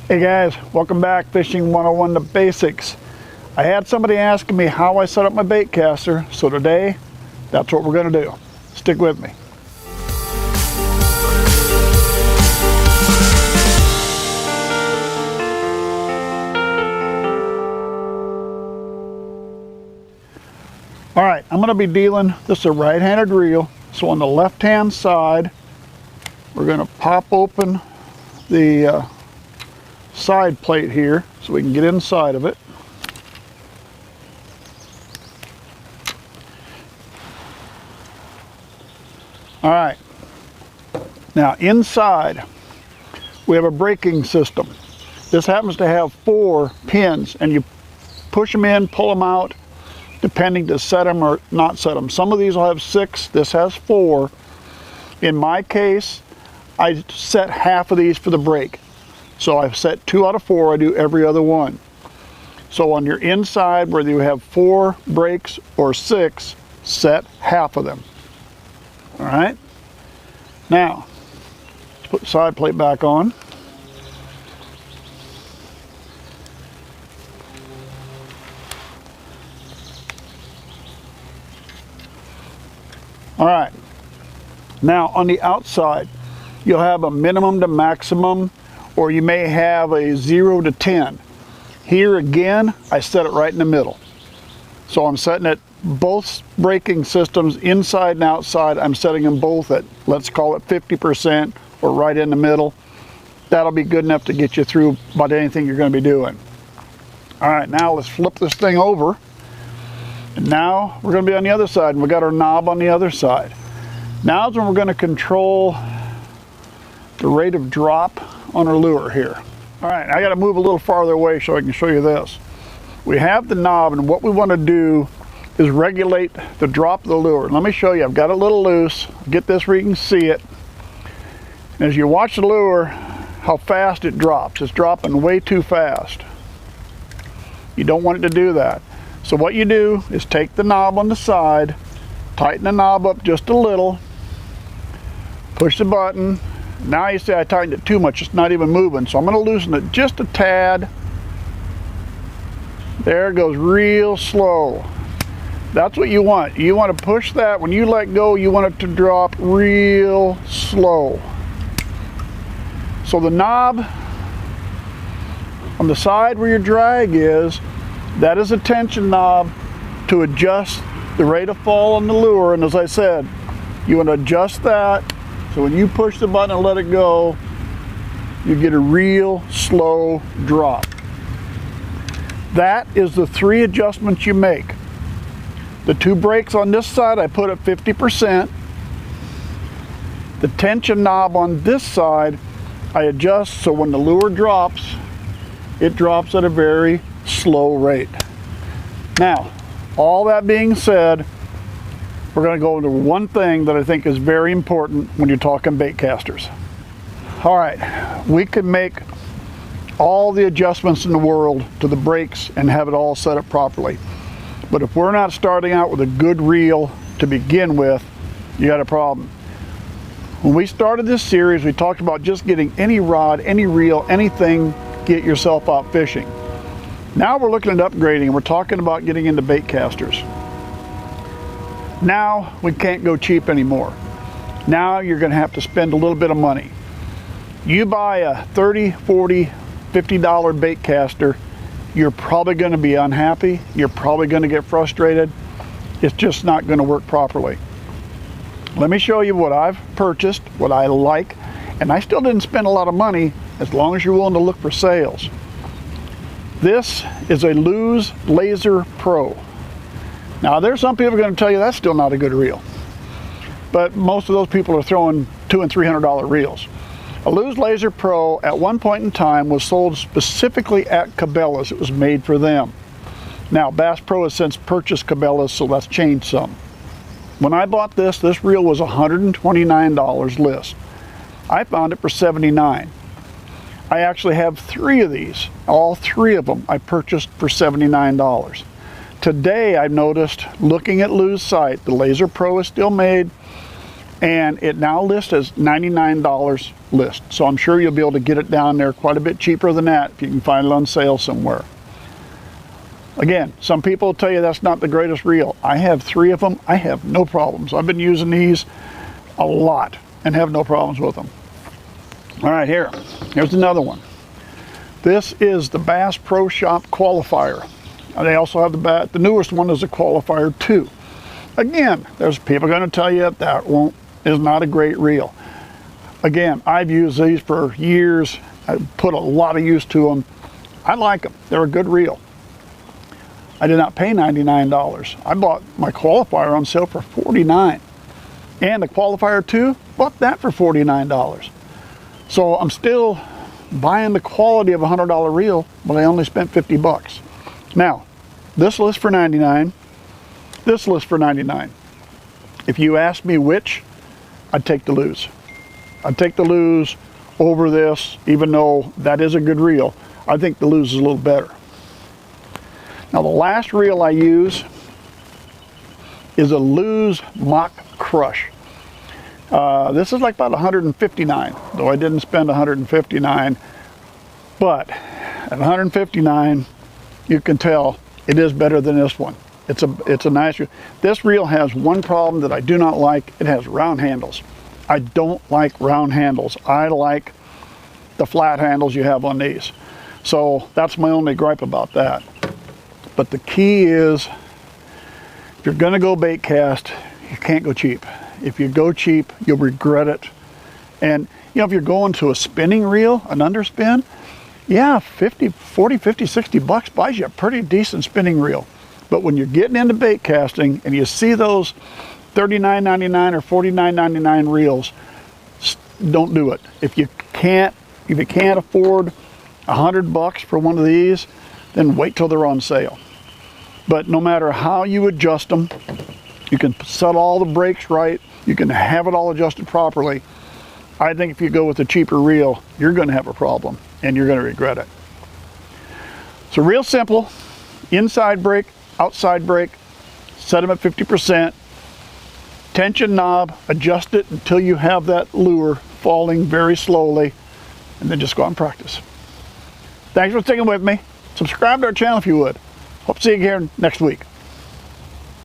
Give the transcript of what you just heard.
Hey guys, welcome back. Fishing 101 The Basics. I had somebody asking me how I set up my bait caster, so today that's what we're going to do. Stick with me. All right, I'm going to be dealing, this is a right-handed reel, so on the left-hand side we're going to pop open the side plate here so we can get inside of it. All right, now inside we have a braking system. This happens to have 4 pins, and you push them in, pull them out, depending to set them or not set them. Some of these will have 6, this has 4. In my case, I set half of these for the brake. So I've set 2 out of 4, I do every other one. So on your inside, whether you have 4 brakes or 6, set half of them. All right. Now, let's put the side plate back on. All right. Now on the outside, you'll have a minimum to maximum, or you may have a 0 to 10. Here again, I set it right in the middle. So I'm setting it, both braking systems, inside and outside, I'm setting them both at, let's call it 50%, or right in the middle. That'll be good enough to get you through about anything you're going to be doing. All right, now let's flip this thing over. And now we're going to be on the other side, and we've got our knob on the other side. Now is when we're going to control the rate of drop on our lure here. All right, I got to move a little farther away so I can show you this. We have the knob, and what we want to do is regulate the drop of the lure. Let me show you. I've got it a little loose. Get this where you can see it. And as you watch the lure, how fast it drops. It's dropping way too fast. You don't want it to do that. So what you do is take the knob on the side, tighten the knob up just a little, push the button. Now you see I tightened it too much, it's not even moving, so I'm going to loosen it just a tad. There it goes, real slow. That's what you want. You want to push that. When you let go, you want it to drop real slow. So the knob on the side where your drag is, that is a tension knob to adjust the rate of fall on the lure. And as I said, you want to adjust that. So when you push the button and let it go, you get a real slow drop. That is the 3 adjustments you make. The 2 brakes on this side, I put at 50%. The tension knob on this side, I adjust so when the lure drops, it drops at a very slow rate. Now, all that being said, we're going to go into one thing that I think is very important when you're talking bait casters. All right, we can make all the adjustments in the world to the brakes and have it all set up properly. But if we're not starting out with a good reel to begin with, you got a problem. When we started this series, we talked about just getting any rod, any reel, anything, get yourself out fishing. Now we're looking at upgrading, and we're talking about getting into bait casters. Now we can't go cheap anymore. Now you're going to have to spend a little bit of money. You buy a $30, $40, $50 bait caster, you're probably going to be unhappy. You're probably going to get frustrated. It's just not going to work properly. Let me show you what I've purchased, what I like, and I still didn't spend a lot of money as long as you're willing to look for sales. This is a Lew's Laser Pro. Now there's some people are going to tell you that's still not a good reel, but most of those people are throwing $200 and $300 reels. A Lew's Laser Pro at one point in time was sold specifically at Cabela's. It was made for them. Now Bass Pro has since purchased Cabela's, so that's changed some. When I bought this reel was $129 list. I found it for $79. I actually have 3 of these. All 3 of them I purchased for $79. Today I've noticed, looking at Lew's site, the Laser Pro is still made. and it now lists as $99 list. So I'm sure you'll be able to get it down there quite a bit cheaper than that if you can find it on sale somewhere. Again, some people tell you that's not the greatest reel. I have 3 of them. I have no problems. I've been using these a lot and have no problems with them. All right, here's another one. This is the Bass Pro Shop Qualifier. They also have the newest one is a Qualifier 2. Again, there's people going to tell you that is not a great reel. Again, I've used these for years. I put a lot of use to them. I like them. They're a good reel. I did not pay $99. I bought my Qualifier on sale for $49. And the Qualifier 2, bought that for $49. So I'm still buying the quality of a $100 reel, but I only spent 50 bucks. Now, this lists for $99. This lists for $99. If you ask me which, I'd take the Lose. I'd take the Lose over this, even though that is a good reel. I think the Lose is a little better. Now the last reel I use is a Lose Mock Crush. This is like about $159, though I didn't spend $159. But at $159, you can tell it is better than this one. It's a nice reel. This reel has one problem that I do not like. It has round handles. I don't like round handles. I like the flat handles you have on these. So that's my only gripe about that. But the key is, if you're gonna go bait cast, you can't go cheap. If you go cheap, you'll regret it. And you know, if you're going to a spinning reel, an underspin, yeah, 40, 50, 60 bucks buys you a pretty decent spinning reel. But when you're getting into bait casting and you see those $39.99 or $49.99 reels, don't do it. If you can't afford $100 for one of these, then wait till they're on sale. But no matter how you adjust them, you can set all the brakes right, you can have it all adjusted properly. I think if you go with a cheaper reel, you're going to have a problem and you're going to regret it. So real simple, inside brake, outside brake, set them at 50%, tension knob, adjust it until you have that lure falling very slowly, and then just go out and practice. Thanks for sticking with me. Subscribe to our channel if you would. Hope to see you here next week.